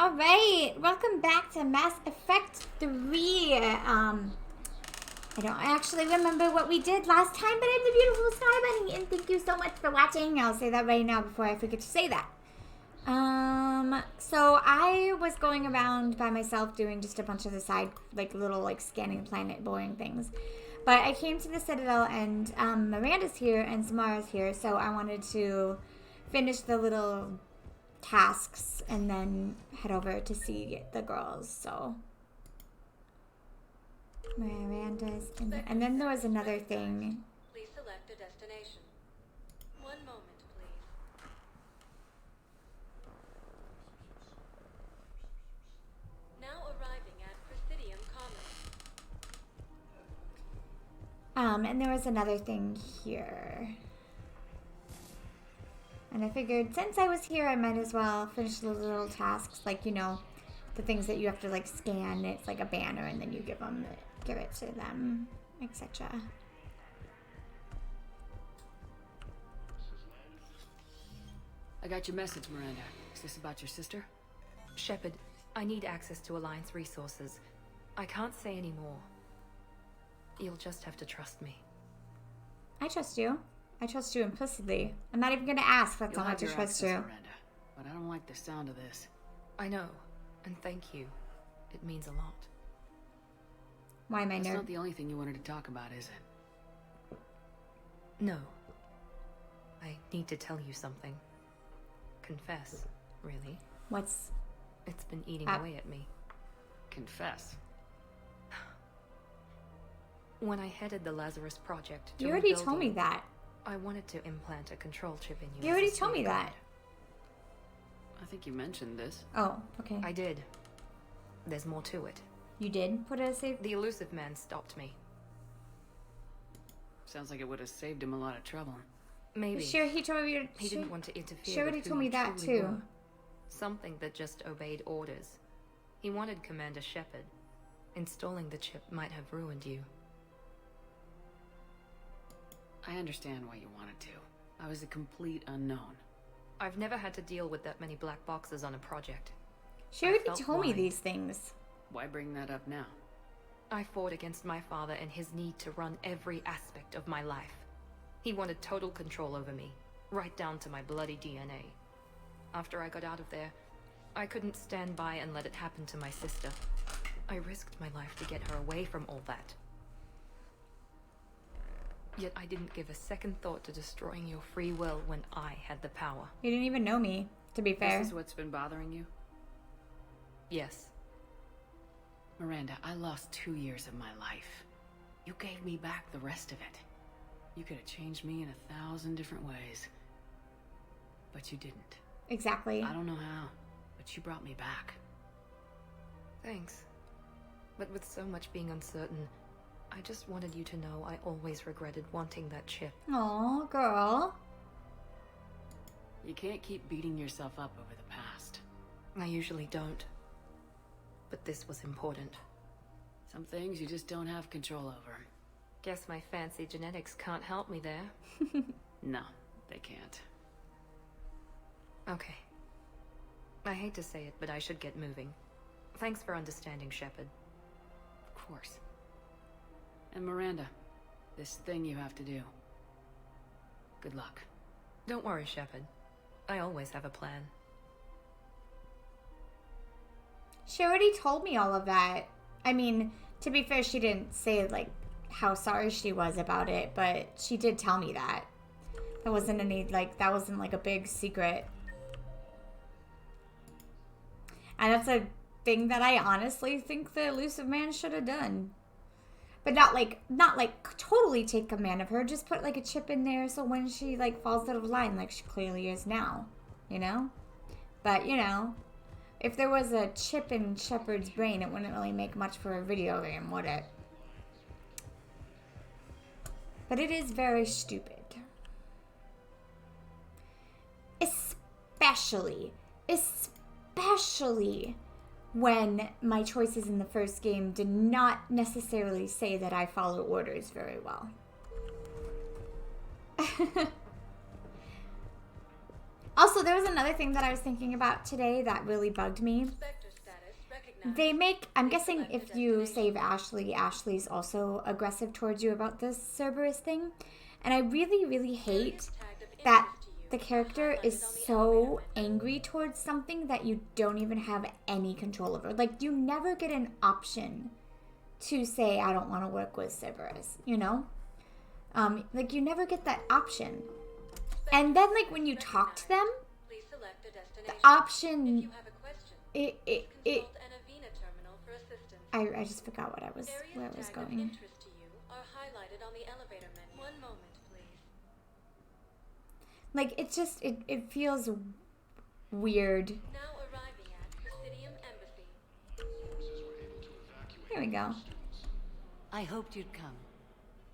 Alright, welcome back to Mass Effect 3. I don't actually remember what we did last time, but I'm the beautiful Sky Bunny, and thank you so much for watching. I'll say that right now before I forget to say that. So I was going around by myself doing just a bunch of the side, little scanning the planet, boring things. But I came to the Citadel, and Miranda's here, and Samara's here, so I wanted to finish the little tasks and then head over to see the girls. So Miranda's in there. And then there was another thing. Please select a destination. One moment, please. Now arriving at Presidium Commons. And there was another thing here. And I figured since I was here, I might as well finish the little tasks, the things that you have to scan. It's like a banner, and then you give it to them, etc. I got your message, Miranda. Is this about your sister? Shepard, I need access to Alliance resources. I can't say any more. You'll just have to trust me. I trust you. I trust you implicitly. I'm not even going to ask. That's how much I trust you. Miranda, but I don't like the sound of this. I know, and thank you. It means a lot. Why am I That's nerd? not the only thing you wanted to talk about, is it? No. I need to tell you something. Confess, really. What's... It's been eating away at me. Confess. When I headed the Lazarus Project to You already rebuild told me you, that. I wanted to implant a control chip in you. You already told me that. I think you mentioned this. Oh, okay. I did. There's more to it. You did put a save? The elusive man stopped me. Sounds like it would have saved him a lot of trouble. Maybe. Sure, he told you. He didn't want to interfere. She already with who told me you that truly too. were. Something that just obeyed orders. He wanted Commander Shepard. Installing the chip might have ruined you. I understand why you wanted to. I was a complete unknown. I've never had to deal with that many black boxes on a project. She I already felt told me blind. these things. Why bring that up now? I fought against my father and his need to run every aspect of my life. He wanted total control over me, right down to my bloody DNA. After I got out of there, I couldn't stand by and let it happen to my sister. I risked my life to get her away from all that. Yet I didn't give a second thought to destroying your free will when I had the power. You didn't even know me, to be fair. This is what's been bothering you? Yes. Miranda, I lost 2 years of my life. You gave me back the rest of it. You could have changed me in 1,000 different ways. But you didn't. Exactly. I don't know how, but you brought me back. Thanks. But with so much being uncertain, I just wanted you to know I always regretted wanting that chip. Aw, girl. You can't keep beating yourself up over the past. I usually don't. But this was important. Some things you just don't have control over. Guess my fancy genetics can't help me there. No, they can't. Okay. I hate to say it, but I should get moving. Thanks for understanding, Shepard. Of course. And Miranda, this thing you have to do. Good luck. Don't worry, Shepard. I always have a plan. She already told me all of that. I mean, to be fair, she didn't say, how sorry she was about it, but she did tell me that. That wasn't that wasn't, a big secret. And that's a thing that I honestly think the elusive man should have done. But not totally take command of her. Just put, a chip in there so when she, falls out of line, like she clearly is now. You know? But, if there was a chip in Shepard's brain, it wouldn't really make much for a video game, would it? But it is very stupid. Especially when my choices in the first game did not necessarily say that I follow orders very well. Also, there was another thing that I was thinking about today that really bugged me. Spectre They make, I'm guessing if you save Ashley, Ashley's also aggressive towards you about this Cerberus thing. And I really, really hate that the character is so angry towards something that you don't even have any control over. Like, you never get an option to say, I don't want to work with Cerberus, you know? Like, you never get that option. And then, like, when you talk to them, the option, I just forgot where I was going. Like, it's just, it feels weird. Here we go. I hoped you'd come.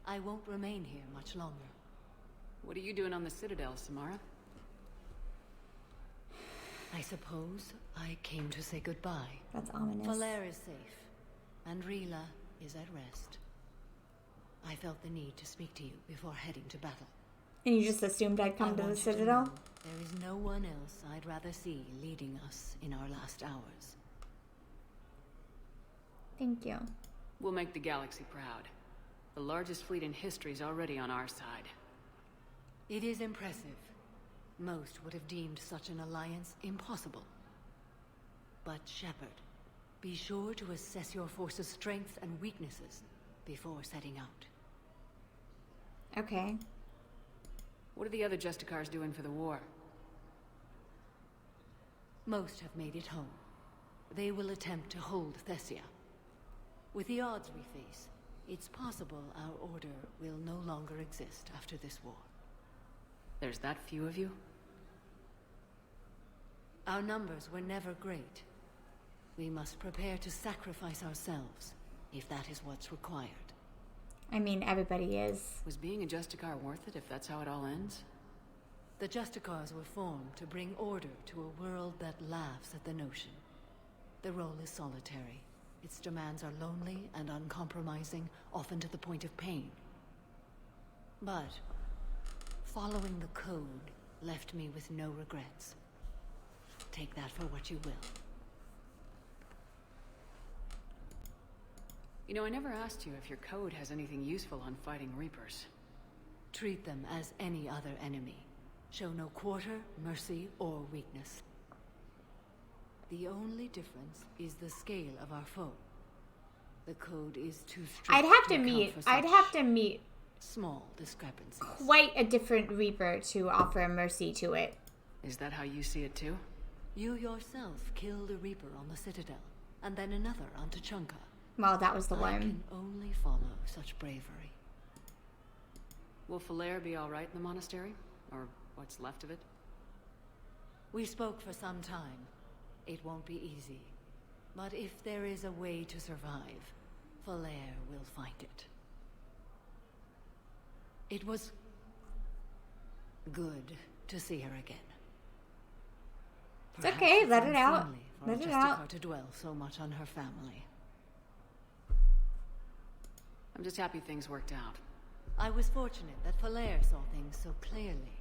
I won't remain here much longer. What are you doing on the Citadel, Samara? I suppose I came to say goodbye. That's ominous. Valere is safe, and Rila is at rest. I felt the need to speak to you before heading to battle. And you just assumed I'd come to the Citadel? There is no one else I'd rather see leading us in our last hours. Thank you. We'll make the galaxy proud. The largest fleet in history is already on our side. It is impressive. Most would have deemed such an alliance impossible. But Shepard, be sure to assess your force's strengths and weaknesses before setting out. Okay. What are the other Justicars doing for the war? Most have made it home. They will attempt to hold Thessia. With the odds we face, it's possible our order will no longer exist after this war. There's that few of you? Our numbers were never great. We must prepare to sacrifice ourselves, if that is what's required. I mean, everybody is. Was being a Justicar worth it if that's how it all ends? The Justicars were formed to bring order to a world that laughs at the notion. The role is solitary. Its demands are lonely and uncompromising, often to the point of pain. But following the code left me with no regrets. Take that for what you will. You know, I never asked you if your code has anything useful on fighting Reapers. Treat them as any other enemy. Show no quarter, mercy, or weakness. The only difference is the scale of our foe. The code is too strict. I'd have to meet small discrepancies. Quite a different Reaper to offer mercy to it. Is that how you see it too? You yourself killed a Reaper on the Citadel, and then another on Tuchanka. Well, that was the I one. can only follow such bravery. Will Valere be alright in the monastery? Or what's left of it? We spoke for some time. It won't be easy. But if there is a way to survive, Valere will find it. It was good to see her again. It's okay, Perhaps let it out. unseemly for Let it Justicar out. to dwell so much on her family. I'm just happy things worked out. I was fortunate that Valere saw things so clearly.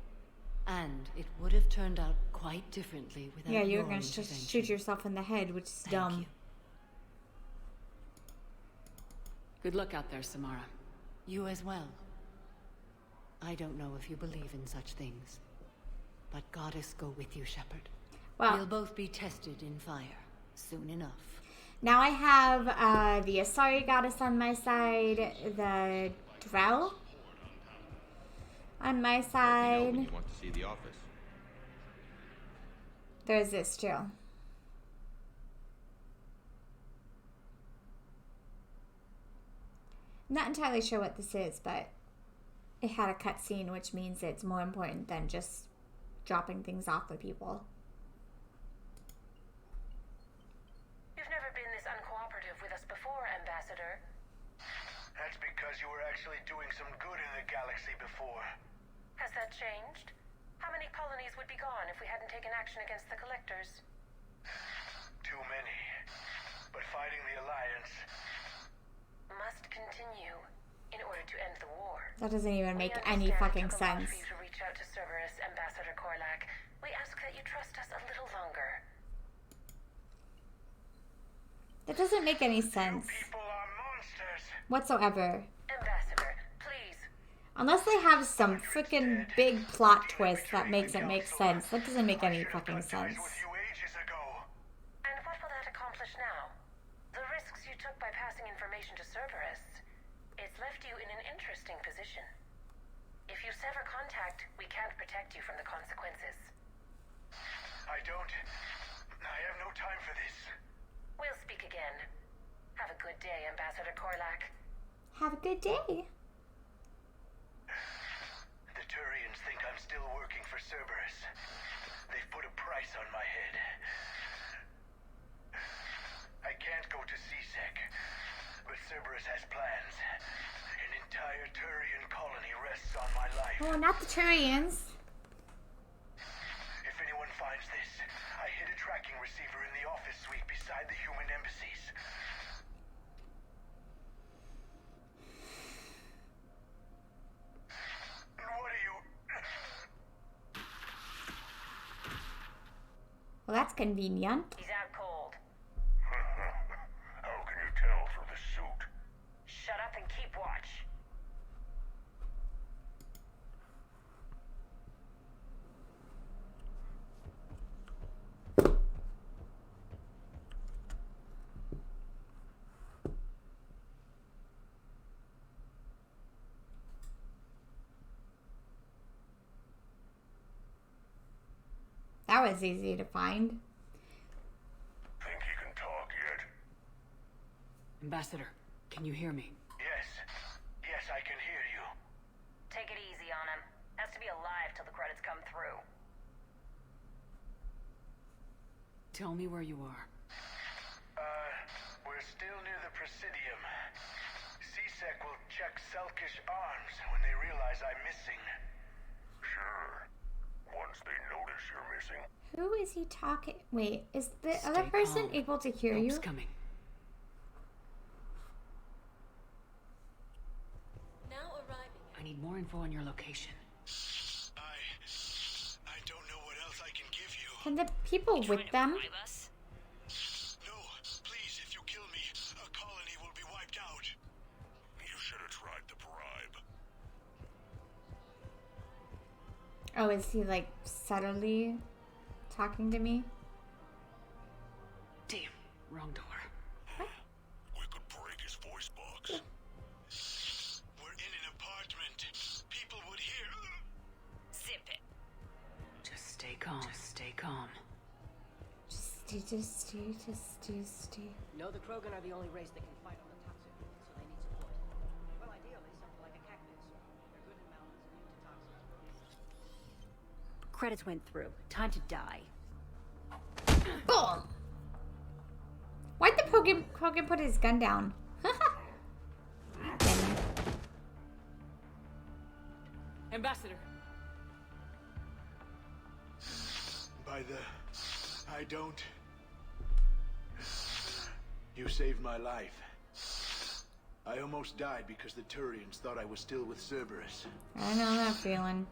And it would have turned out quite differently without Yeah, you were your gonna intervention. shoot yourself in the head, which is Thank dumb. you. Good luck out there, Samara. You as well. I don't know if you believe in such things, but Goddess go with you, Shepard. Well, We'll both be tested in fire soon enough. now I have the Asari goddess on my side, the Drow on my Let me know side. when you want to see the office. There's this too. Not entirely sure what this is, but it had a cutscene, which means it's more important than just dropping things off for people. You've never been this uncooperative with us before, Ambassador. That's because you were actually doing some good in the galaxy before. Has that changed? How many colonies would be gone if we hadn't taken action against the Collectors? Too many. But fighting the Alliance... Must continue in order to end the war. That doesn't even make We any understand fucking it took a lot sense. for you to reach out to Cerberus, Ambassador Korlak. We ask that you trust us a little longer. That doesn't make any sense People are monsters. whatsoever. Ambassador, please. Unless they have some freaking big plot twist that makes it make sense. That doesn't make any fucking sense. With you ages ago. And what will that accomplish now? The risks you took by passing information to Cerberus. It's left you in an interesting position. If you sever contact, we can't protect you from the consequences. I have no time for this. We'll speak again. Have a good day, Ambassador Korlak. Have a good day. The Turians think I'm still working for Cerberus. They've put a price on my head. I can't go to C-Sec, but Cerberus has plans. An entire Turian colony rests on my life. Oh, not the Quarians. If anyone finds this, I hid a tracking receiver in the office suite beside the human embassies. What are you... Well, that's convenient. He's out cold. How can you tell through the suit? Shut up and keep watch. That was easy to find. Think you can talk yet? Ambassador, can you hear me? Yes. Yes, I can hear you. Take it easy on him. Has to be alive till the credits come through. Tell me where you are. We're still near the Presidium. C-Sec will check Selkish arms when they realize I'm missing. Sure. Once they notice you're missing. Who is he talking? Wait, is the Stay other person calm. able to hear Help's you? coming. Now arriving. I need more info on your location. I don't know what else I can give you. Can the people with them? No, please, if you kill me, a colony will be wiped out. You should have tried the bribe. Oh, is he like subtly talking to me? Damn, wrong door. We could break his voice box. We're in an apartment. People would hear. Zip it. Just stay calm. Just stay calm. Just stay. No, the Krogan are the only race that can fight on the toxic, so they need support. Well, ideally, something like a cactus. They're good in mountains, immune to toxins. Credits went through. Time to die. Boom! Why'd the Krogan put his gun down? Damn it. Ambassador! By the... I don't... You saved my life. I almost died because the Turians thought I was still with Cerberus. I know that feeling.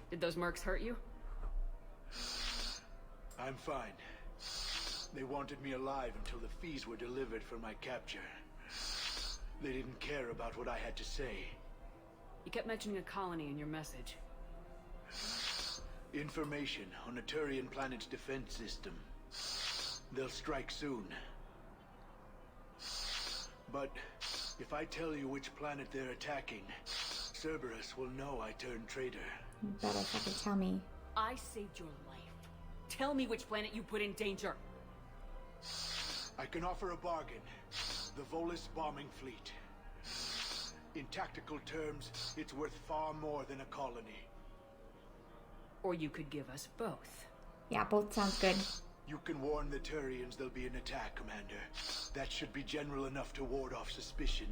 Did those mercs hurt you? I'm fine. They wanted me alive until the fees were delivered for my capture. They didn't care about what I had to say. You kept mentioning a colony in your message. Information on a Turian planet's defense system. They'll strike soon. But if I tell you which planet they're attacking, Cerberus will know I turned traitor. You better fucking tell me. I saved your life. Tell me which planet you put in danger. I can offer a bargain. The Volus bombing fleet. In tactical terms, it's worth far more than a colony. Or you could give us both. Yeah, both sounds good. You can warn the Turians there'll be an attack, Commander. That should be general enough to ward off suspicion.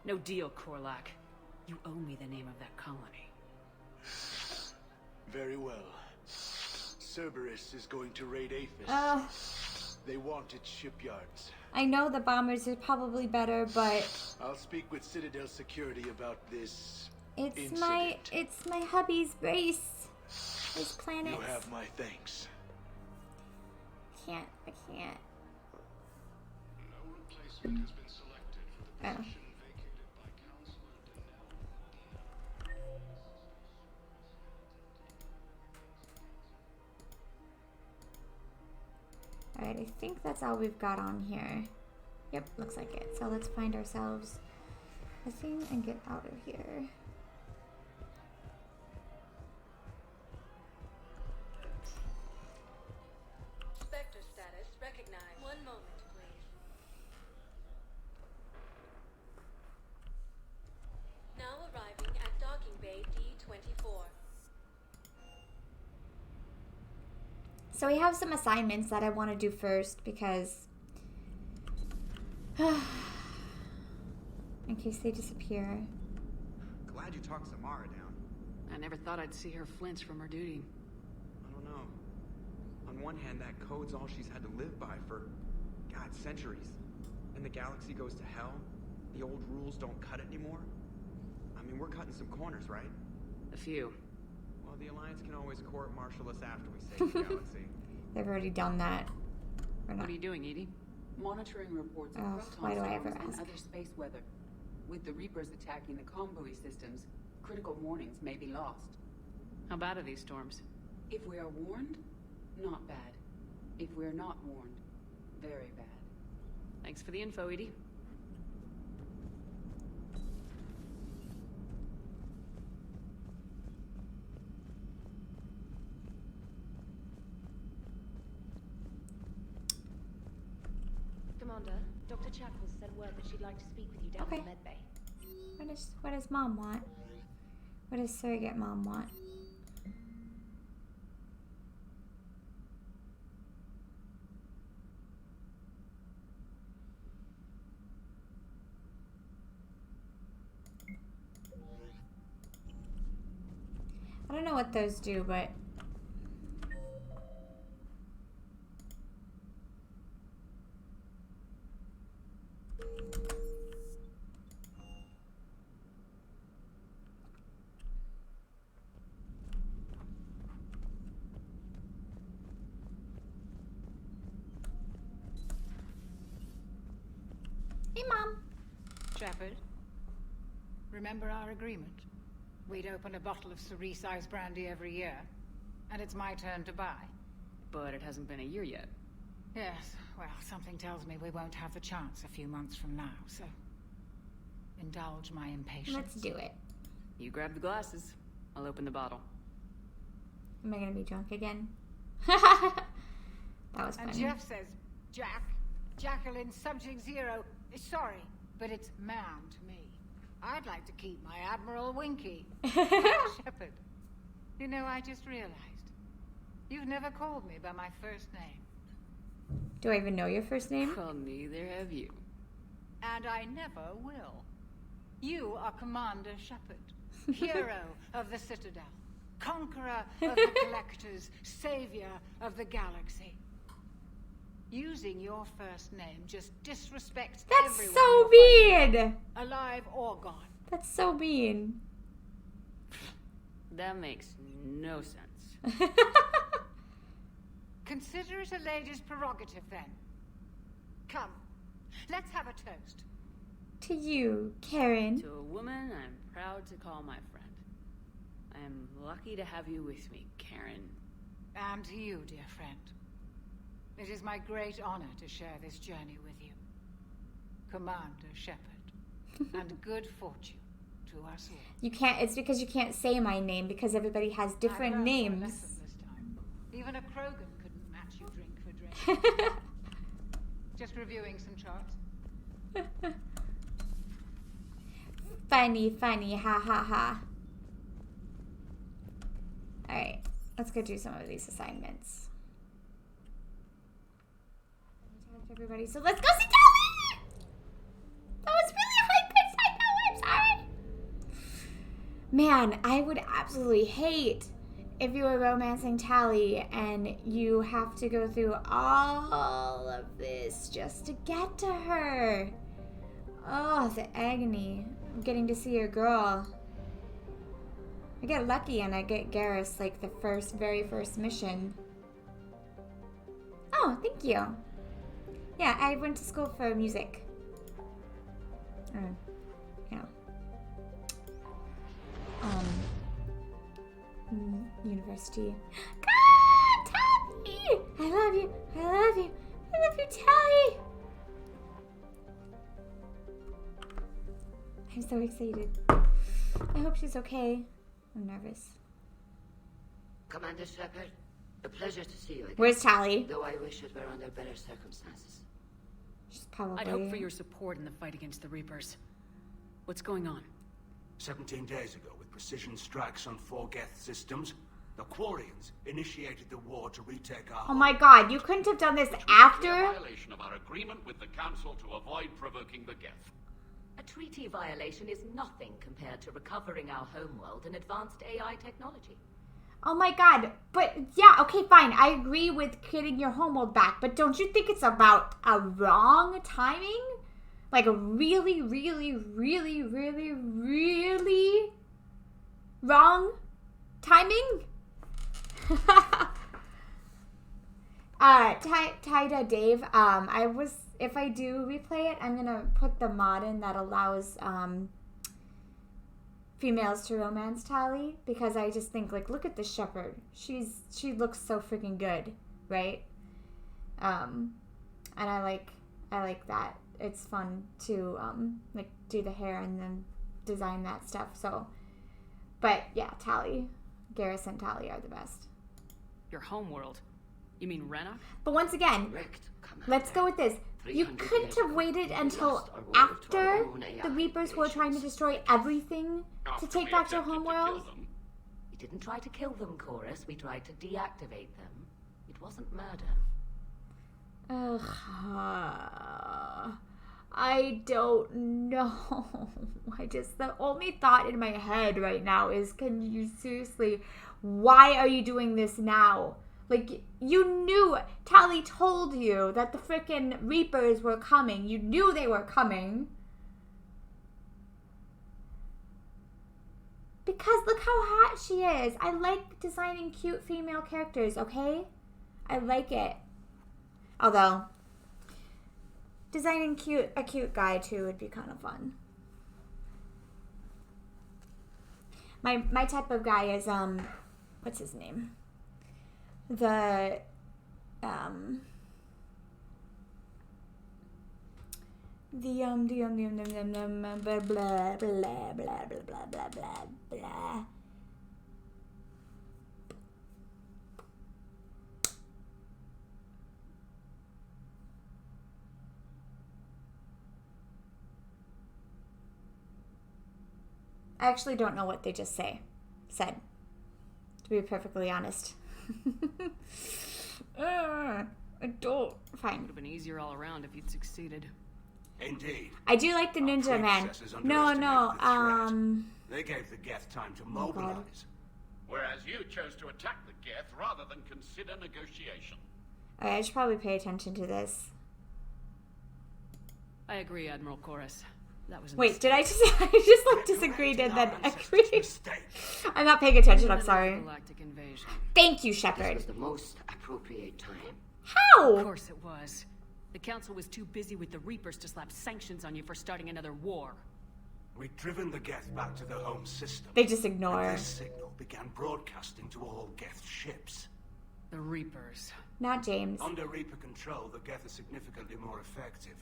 No deal, Korlak. You owe me the name of that colony. Very well. Cerberus is going to raid Aphis. They want its shipyards. I know the bombers are probably better, but I'll speak with Citadel Security about this it's incident. my hubby's base. These planets. You have my thanks. I can't. No replacement has been selected for the position vacated by Counselor Denell. Alright, I think that's all we've got on here. Yep, looks like it. So let's find ourselves a thing and get out of here. Spectre status recognized. One moment, please. Now arriving at docking bay D24. So we have some assignments that I want to do first because in case they disappear. Glad you talked Samara down. I never thought I'd see her flinch from her duty. I don't know. On one hand, that code's all she's had to live by for, God, centuries. And the galaxy goes to hell. The old rules don't cut it anymore. I mean, we're cutting some corners, right? A few. Well, the Alliance can always court-martial us after we save the galaxy. They've already done that. We're What not. are you doing, Edie? Monitoring reports of Oh, why do I ever and ask? other space weather. With the Reapers attacking the convoy systems, critical warnings may be lost. How bad are these storms? If we are warned, not bad. If we're not warned, very bad. Thanks for the info, Edie. Commander, Dr. Chapel sent word that she'd like to speak with you down Okay. in the medbay. What does Mom want? What does surrogate Mom want? I don't know what those do, but hey, Mom. Shepard, remember our agreement? We'd open a bottle of cerise ice brandy every year, and it's my turn to buy. But it hasn't been a year yet. Yes, well, something tells me we won't have the chance a few months from now, so indulge my impatience. Let's do it. You grab the glasses. I'll open the bottle. Am I gonna be drunk again? That was And funny. Jeff says, Jacqueline subject 0 is sorry, but it's ma'am to me. I'd like to keep my Admiral Winky. Shepard, you know, I just realized you've never called me by my first name. Do I even know your first name? Well, neither have you. And I never will. You are Commander Shepard, hero of the Citadel, conqueror of the Collectors, savior of the galaxy. Using your first name just disrespects That's everyone so you're fighting, mean. alive or gone. That's so mean. That makes no sense. Consider it a lady's prerogative, then. Come, let's have a toast. To you, Karen. To a woman I'm proud to call my friend. I am lucky to have you with me, Karen. And to you, dear friend. It is my great honor to share this journey with you. Commander Shepard. And good fortune to us all. You can't. It's because you can't say my name because everybody has different I've learned my names. lesson this time. Even a Krogan couldn't match you drink for drink. Just reviewing some charts. Funny, funny, ha ha ha. Alright, let's go do some of these assignments. Everybody, so let's go see Tali! That was really high-pitched, I know, I'm sorry. Man, I would absolutely hate if you were romancing Tali and you have to go through all of this just to get to her. Oh, the agony of getting to see your girl. I get lucky and I get Garrus like the very first mission. Oh, thank you. Yeah, I went to school for music. You know. University. God, Tali! I love you. I love you. I love you, Tali. I'm so excited. I hope she's okay. I'm nervous. Commander Shepard, a pleasure to see you again. Where's Tali? Though I wish it were under better circumstances. She's probably... I'd hope for your support in the fight against the Reapers. What's going on? 17 days ago, with precision strikes on 4 Geth systems, the Quarians initiated the war to retake our... Oh my god, you couldn't have done this after? A violation of our agreement with the Council to avoid provoking the Geth. A treaty violation is nothing compared to recovering our homeworld and advanced AI technology. Oh my god, but yeah, okay, fine. I agree with getting your homeworld back, but don't you think it's about a wrong timing? Like a really, really, really, really, really wrong timing? Tida Dave, if I do replay it, I'm gonna put the mod in that allows females to romance Tali, because I just think, like, look at the shepherd. She looks so freaking good, right? And I like that. It's fun to like do the hair and then design that stuff. So, but yeah, Tali, Garrus and Tali are the best. Your homeworld? You mean Rena? But once again, let's go with this. You couldn't have waited until after the Reapers were trying to destroy everything to take back your homeworld? We didn't try to kill them, Chorus. We tried to deactivate them. It wasn't murder. Ugh. I don't know. The only thought in my head right now is, can you seriously, why are you doing this now? Like, you knew, Tali told you that the frickin' Reapers were coming. You knew they were coming. Because look how hot she is. I like designing cute female characters, okay? I like it. Although, designing a cute guy too would be kind of fun. My type of guy is, what's his name? The blah blah blah blah blah blah blah. I actually don't know what they just said, to be perfectly honest. I don't. Fine. Would have been easier all around if you'd succeeded. Indeed. I do like the ninja man. No. They gave the Geth time to mobilize. Whereas you chose to attack the Geth rather than consider negotiation. Alright, I should probably pay attention to this. I agree, Admiral Chorus. That was Wait, did I just like disagreed and then agreed? I'm not paying attention, I'm sorry. Thank you, Shepard. This was the most appropriate time. How? Of course it was. The Council was too busy with the Reapers to slap sanctions on you for starting another war. We'd driven the Geth back to the home system. They just ignore. And this signal began broadcasting to all Geth ships. The Reapers. Not James. Under Reaper control, the Geth are significantly more effective.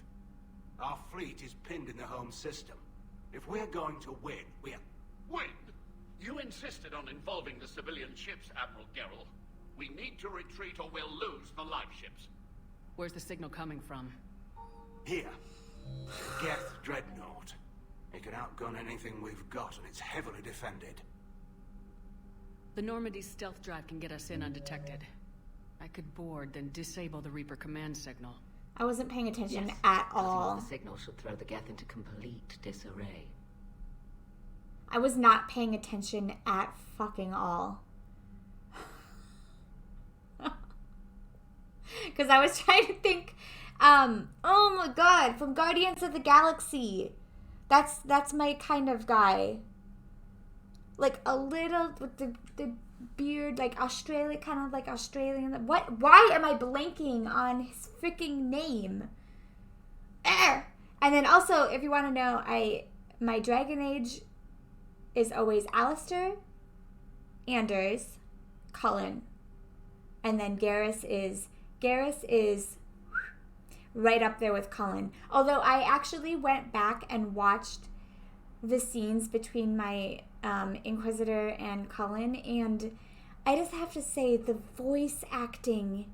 Our fleet is pinned in the home system. If we're going to win, we're... Win? You insisted on involving the civilian ships, Admiral Gerrel. We need to retreat or we'll lose the live ships. Where's the signal coming from? Here. Geth Dreadnought. It can outgun anything we've got, and it's heavily defended. The Normandy's stealth drive can get us in undetected. I could board, then disable the Reaper command signal. I wasn't paying attention at all. The signal should throw the Geth into complete disarray. I was not paying attention at fucking all. Because I was trying to think, oh my god, from Guardians of the Galaxy. That's my kind of guy. like a little with the beard, like Australia, kind of like Australian. What? Why am I blanking on his freaking name? And then also, if you want to know, my Dragon Age is always Alistair, Anders, Cullen, and then Garrus is right up there with Cullen. Although I actually went back and watched the scenes between my Inquisitor and Cullen, and I just have to say the voice acting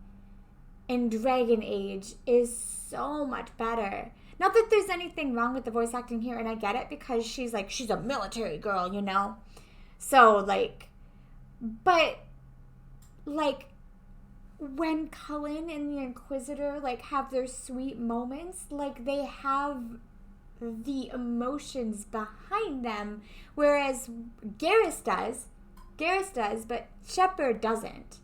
in Dragon Age is so much better. Not that there's anything wrong with the voice acting here, and I get it because she's a military girl, you know? So, but, when Cullen and the Inquisitor, have their sweet moments, they have the emotions behind them, whereas Garrus does, but Shepard doesn't.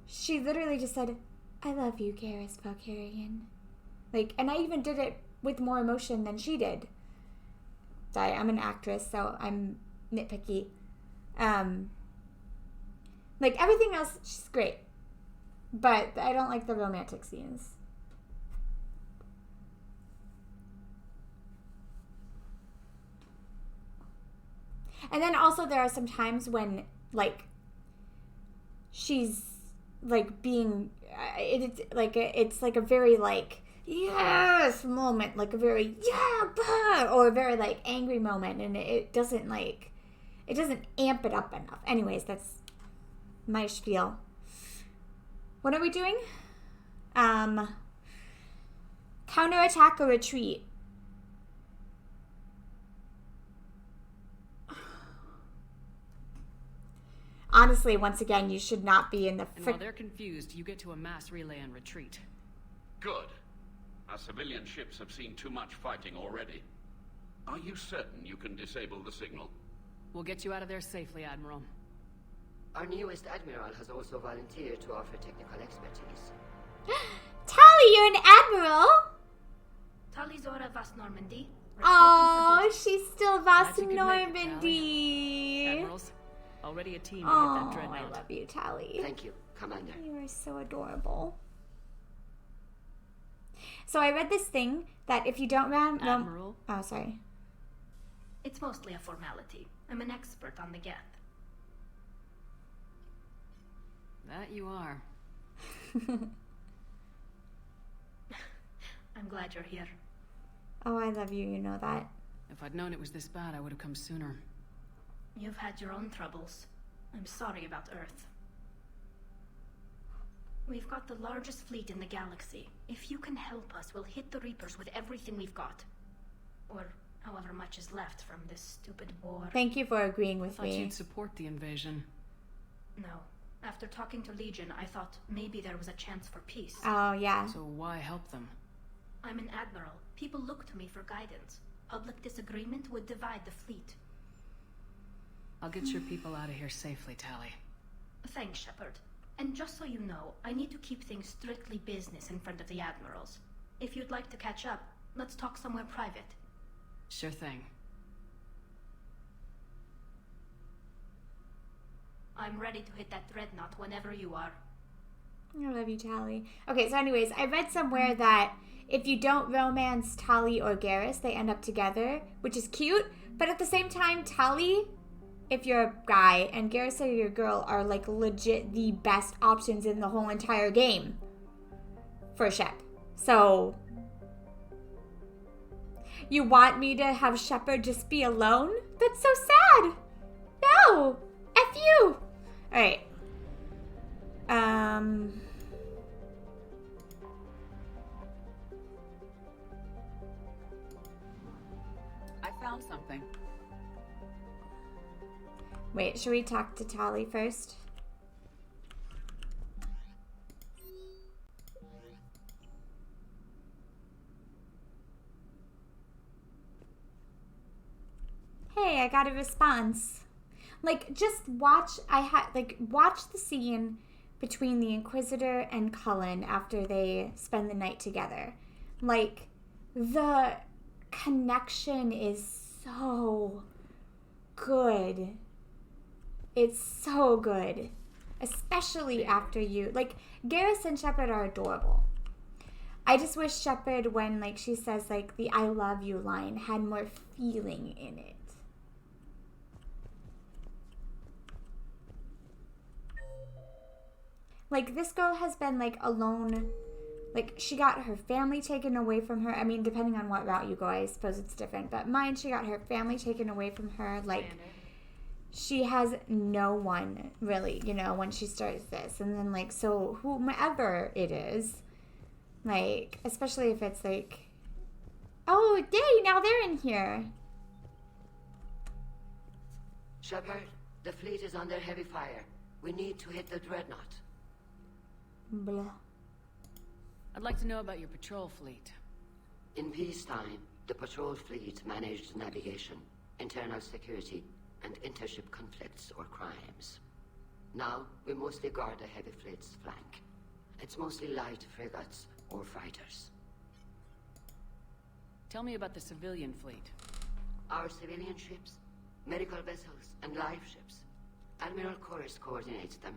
She literally just said, "I love you, Garrus Valkyrian." And I even did it with more emotion than she did. Sorry, I'm an actress, so I'm nitpicky. Everything else, she's great. But I don't like the romantic scenes. And then also there are some times when, she's, being, it's a very, yes moment, a very bah, or a very angry moment, and it doesn't amp it up enough. Anyways, that's my spiel. What are we doing? Counterattack or retreat? Honestly, once again, you should not be in the And while they're confused, you get to a mass relay and retreat. Good. Our civilian ships have seen too much fighting already. Are you certain you can disable the signal? We'll get you out of there safely, Admiral. Our newest Admiral has also volunteered to offer technical expertise. Tali, you're an Admiral? Tali Zora Vas Normandy. Oh, she's still Vas Normandy. Admirals, already a team to hit that dreadnought. I love you, Tali. Thank you, Commander. You are so adorable. So I read this thing that if you don't Admiral? Oh, sorry. It's mostly a formality. I'm an expert on the Geth. That you are. I'm glad you're here. Oh, I love you, you know that. If I'd known it was this bad, I would have come sooner. You've had your own troubles. I'm sorry about Earth. We've got the largest fleet in the galaxy. If you can help us, we'll hit the Reapers with everything we've got. Or however much is left from this stupid war. Thank you for agreeing with me. I thought me. you'd support the invasion. No. After talking to Legion, I thought maybe there was a chance for peace. Oh, yeah. So why help them? I'm an admiral. People look to me for guidance. Public disagreement would divide the fleet. I'll get your people out of here safely, Tali. Thanks, Shepard. And just so you know, I need to keep things strictly business in front of the admirals. If you'd like to catch up, let's talk somewhere private. Sure thing. I'm ready to hit that dreadnought whenever you are. I love you, Tali. Okay, so anyways, I read somewhere that if you don't romance Tali or Garrus, they end up together, which is cute. But at the same time, Tali, if you're a guy, and Garrus or your girl are legit the best options in the whole entire game for Shep. So, you want me to have Shepard just be alone? That's so sad. No, F you. All right. I found something. Wait, should we talk to Tali first? Hey, I got a response. Just watch, watch the scene between the Inquisitor and Cullen after they spend the night together. The connection is so good. It's so good. Especially after you... Like, Garrus and Shepard are adorable. I just wish Shepard, when, like, she says, like, the I love you line had more feeling in it. Like, this girl has been, like, alone. Like, she got her family taken away from her. I mean, depending on what route you go, I suppose it's different. But mine, she got her family taken away from her. Like, she has no one, really, you know, when she starts this. And then, like, so whomever it is, like, especially if it's, like, oh, yay, now they're in here. Shepard, the fleet is under heavy fire. We need to hit the dreadnought. Blah. I'd like to know about your patrol fleet. In peacetime, the patrol fleet managed navigation, internal security, and intership conflicts or crimes. Now, we mostly guard the heavy fleet's flank. It's mostly light frigates or fighters. Tell me about the civilian fleet. Our civilian ships, medical vessels, and life ships. Admiral Garrus coordinates them,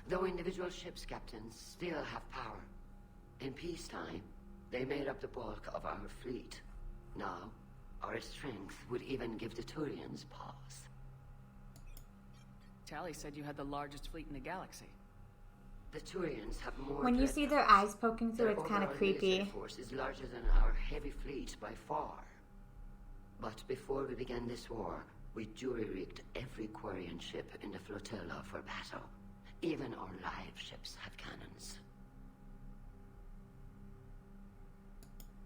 though individual ships' captains still have power. In peacetime, they made up the bulk of our fleet. Now, our strength would even give the Quarians pause. Tali said you had the largest fleet in the galaxy. The Quarians have more. When you see their eyes poking through, it's kind of creepy. Their force is larger than our heavy fleet by far. But before we began this war, we jury-rigged every Quarian ship in the flotilla for battle. Even our live ships have cannons.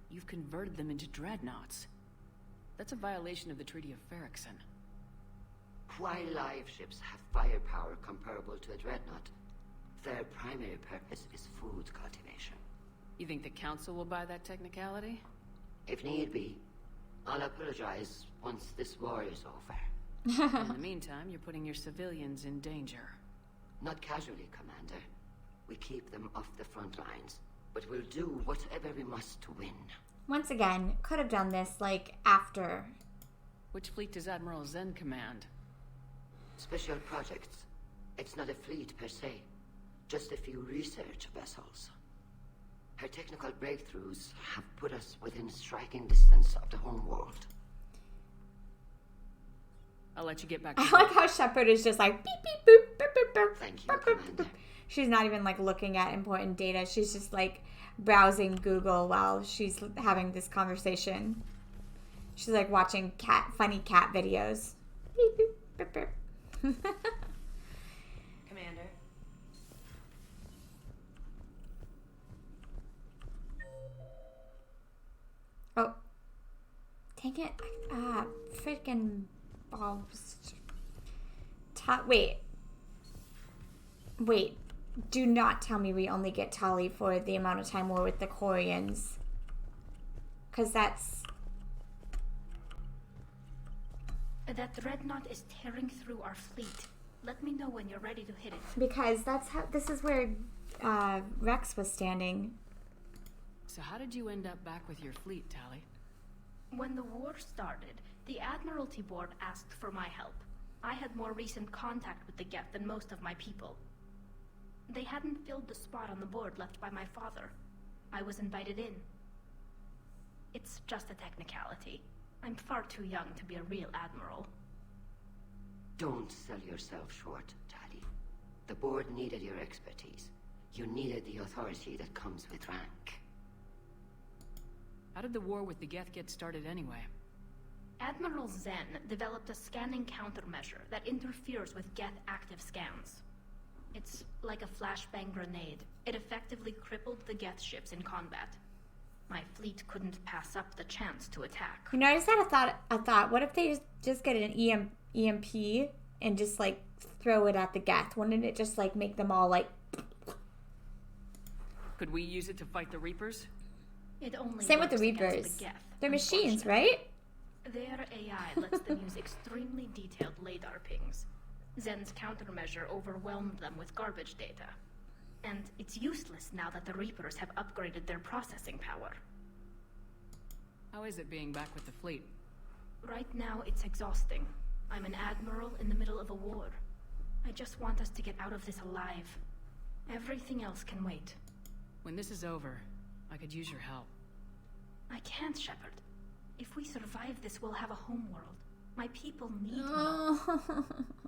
You've converted them into dreadnoughts. That's a violation of the Treaty of Ferrixon. While live ships have firepower comparable to a dreadnought, their primary purpose is food cultivation. You think the Council will buy that technicality? If need be. I'll apologize once this war is over. In the meantime, you're putting your civilians in danger. Not casually, Commander. We keep them off the front lines, but we'll do whatever we must to win. Once again, could have done this, like, after. Which fleet does Admiral Zen command? Special projects. It's not a fleet per se, just a few research vessels. Her technical breakthroughs have put us within striking distance of the home world. I'll let you get back to I like how Shepard is just like, beep, beep, boop, boop, boop, boop. Thank you, Commander. She's not even, like, looking at important data. She's just, like, browsing Google while she's having this conversation. She's, like, watching funny cat videos. Beep, beep, boop, boop. Commander. Oh. Dang it. Freaking balls. Wait. Wait. Do not tell me we only get Tali for the amount of time we're with the Quarians. Because that's... That dreadnought is tearing through our fleet. Let me know when you're ready to hit it. Because that's how... This is where Rex was standing. So how did you end up back with your fleet, Tali? When the war started, the Admiralty Board asked for my help. I had more recent contact with the Geth than most of my people. They hadn't filled the spot on the board left by my father. I was invited in. It's just a technicality. I'm far too young to be a real admiral. Don't sell yourself short, Tali. The board needed your expertise. You needed the authority that comes with rank. How did the war with the Geth get started anyway? Admiral Zen developed a scanning countermeasure that interferes with Geth active scans. It's like a flashbang grenade. It effectively crippled the Geth ships in combat. My fleet couldn't pass up the chance to attack. You know, I just had a thought. What if they just get an EMP and just, like, throw it at the Geth? Wouldn't it just, like, make them all, like... Could we use it to fight the Reapers? It only Same with the works against Reapers. The Geth, They're machines, right? Their AI lets them use extremely detailed LADAR pings. Zen's countermeasure overwhelmed them with garbage data. And it's useless now that the Reapers have upgraded their processing power. How is it being back with the fleet? Right now, it's exhausting. I'm an admiral in the middle of a war. I just want us to get out of this alive. Everything else can wait. When this is over, I could use your help. I can't, Shepard. If we survive this, we'll have a homeworld. My people need me.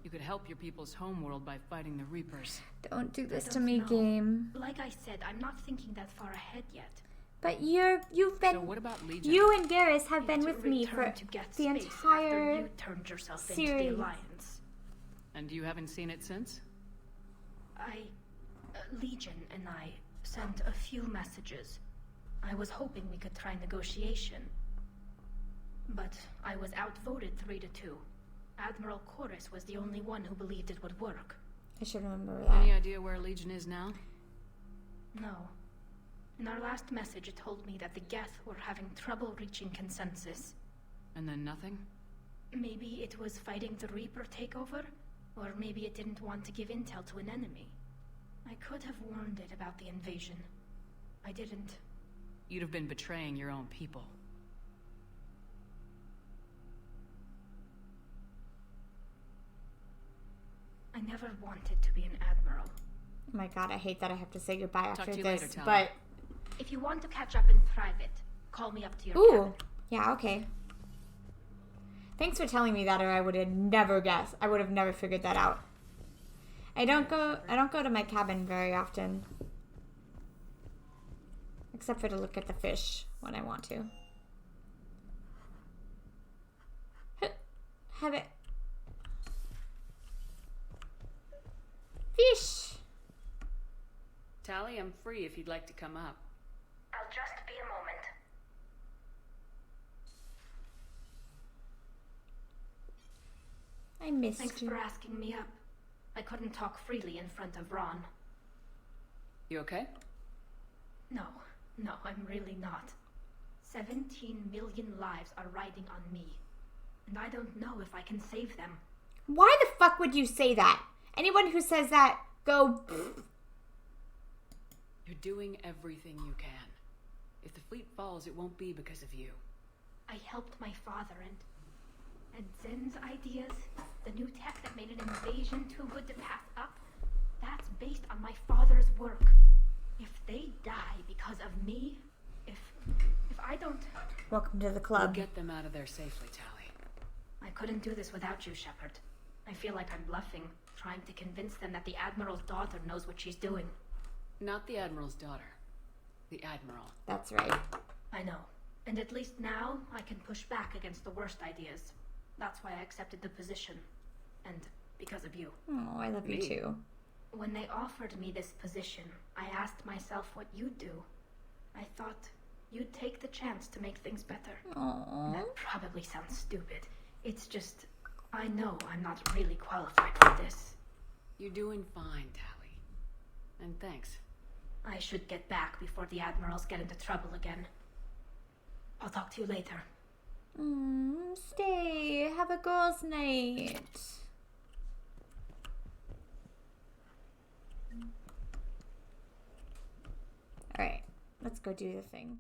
You could help your people's homeworld by fighting the Reapers. Don't do this to me, game. Like I said, I'm not thinking that far ahead yet. But you've been. So what about Legion? You and Garrus have been with me for the entire after you turned yourself series. into the Alliance. And you haven't seen it since? Legion and I sent a few messages. I was hoping we could try negotiation. But I was outvoted 3-2. Admiral Quarian was the only one who believed it would work. I should remember that. Any idea where Legion is now? No. In our last message, it told me that the Geth were having trouble reaching consensus. And then nothing? Maybe it was fighting the Reaper takeover, or maybe it didn't want to give intel to an enemy. I could have warned it about the invasion. I didn't. You'd have been betraying your own people. I never wanted to be an admiral. Oh my god, I hate that I have to say goodbye after Talk to you this. later, Tali. But if you want to catch up in private, call me up to your cabin. Yeah, okay. Thanks for telling me that, or I would have never guessed. I would have never figured that out. I don't go to my cabin very often. Except for to look at the fish when I want to. Have it. Fish! Tali, I'm free if you'd like to come up. I'll just be a moment. I missed Thanks for asking me up. I couldn't talk freely in front of Ron. You okay? No, I'm really not. 17 million lives are riding on me. And I don't know if I can save them. Why the fuck would you say that? Anyone who says that, go... You're doing everything you can. If the fleet falls, it won't be because of you. I helped my father and Zen's ideas, the new tech that made an invasion too good to pass up, that's based on my father's work. If they die because of me, if I don't... Welcome to the club. We'll get them out of there safely, Tali. I couldn't do this without you, Shepard. I feel like I'm bluffing, trying to convince them that the Admiral's daughter knows what she's doing. Not the Admiral's daughter. The Admiral. That's right. I know. And at least now, I can push back against the worst ideas. That's why I accepted the position. And because of you. Oh, I love you too. When they offered me this position, I asked myself what you'd do. I thought you'd take the chance to make things better. Aww. That probably sounds stupid. It's just, I know I'm not really qualified for this. You're doing fine, Tali. And thanks. I should get back before the Admirals get into trouble again. I'll talk to you later. Stay. Have a girls' night. Alright, let's go do the thing.